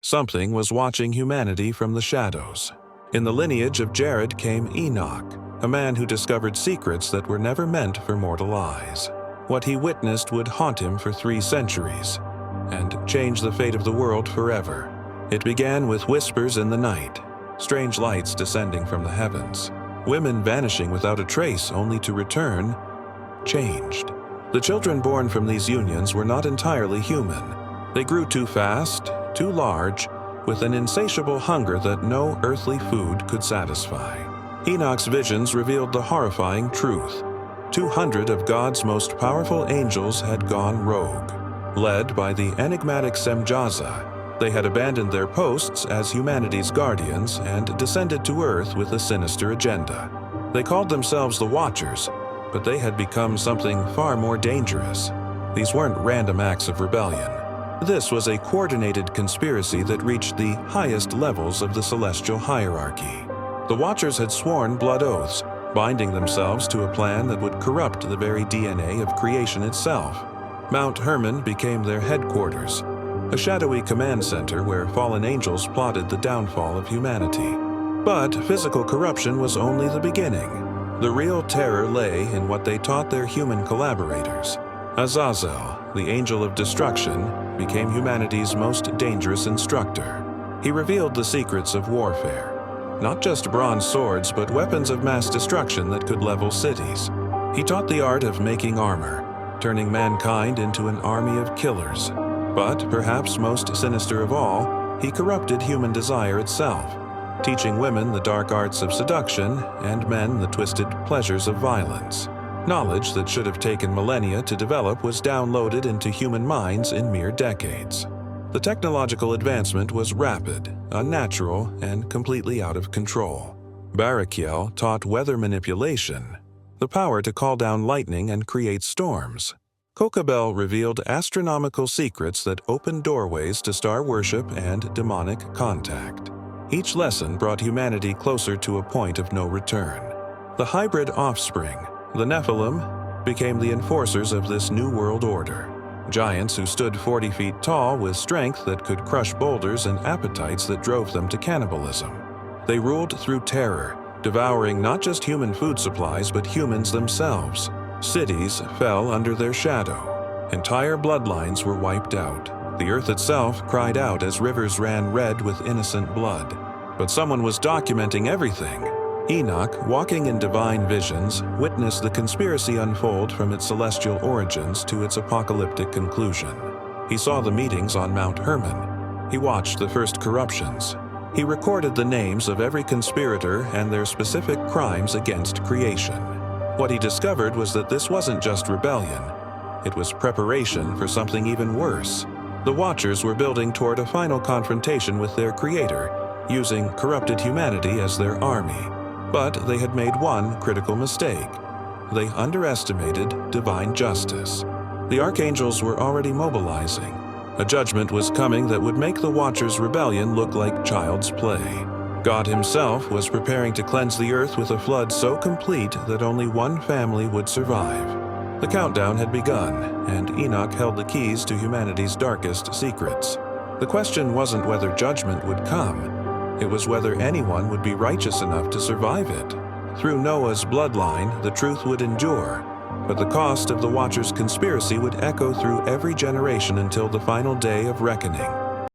Something was watching humanity from the shadows. In the lineage of Jared came Enoch, a man who discovered secrets that were never meant for mortal eyes. What he witnessed would haunt him for 3 centuries and change the fate of the world forever. It began with whispers in the night, strange lights descending from the heavens, women vanishing without a trace only to return changed. The children born from these unions were not entirely human. They grew too fast, too large, with an insatiable hunger that no earthly food could satisfy. Enoch's visions revealed the horrifying truth. 200 of God's most powerful angels had gone rogue. Led by the enigmatic Semjaza, they had abandoned their posts as humanity's guardians and descended to Earth with a sinister agenda. They called themselves the Watchers, but they had become something far more dangerous. These weren't random acts of rebellion. This was a coordinated conspiracy that reached the highest levels of the celestial hierarchy. The Watchers had sworn blood oaths, binding themselves to a plan that would corrupt the very DNA of creation itself. Mount Hermon became their headquarters, a shadowy command center where fallen angels plotted the downfall of humanity. But physical corruption was only the beginning. The real terror lay in what they taught their human collaborators. Azazel, the angel of destruction, became humanity's most dangerous instructor. He revealed the secrets of warfare. Not just bronze swords, but weapons of mass destruction that could level cities. He taught the art of making armor, turning mankind into an army of killers. But perhaps most sinister of all, he corrupted human desire itself, teaching women the dark arts of seduction and men the twisted pleasures of violence. Knowledge that should have taken millennia to develop was downloaded into human minds in mere decades. The technological advancement was rapid, unnatural, and completely out of control. Barakiel taught weather manipulation, the power to call down lightning and create storms. Kokabel revealed astronomical secrets that opened doorways to star worship and demonic contact. Each lesson brought humanity closer to a point of no return. The hybrid offspring, the Nephilim, became the enforcers of this new world order. Giants who stood 40 feet tall with strength that could crush boulders and appetites that drove them to cannibalism. They ruled through terror, devouring not just human food supplies but humans themselves. Cities fell under their shadow. Entire bloodlines were wiped out. The earth itself cried out as rivers ran red with innocent blood. But someone was documenting everything. Enoch, walking in divine visions, witnessed the conspiracy unfold from its celestial origins to its apocalyptic conclusion. He saw the meetings on Mount Hermon. He watched the first corruptions. He recorded the names of every conspirator and their specific crimes against creation. What he discovered was that this wasn't just rebellion. It was preparation for something even worse. The Watchers were building toward a final confrontation with their creator, using corrupted humanity as their army. But they had made one critical mistake. They underestimated divine justice. The archangels were already mobilizing. A judgment was coming that would make the Watchers' rebellion look like child's play. God himself was preparing to cleanse the earth with a flood so complete that only one family would survive. The countdown had begun, and Enoch held the keys to humanity's darkest secrets. The question wasn't whether judgment would come. It was whether anyone would be righteous enough to survive it. Through Noah's bloodline, the truth would endure, but the cost of the Watchers' conspiracy would echo through every generation until the final day of reckoning.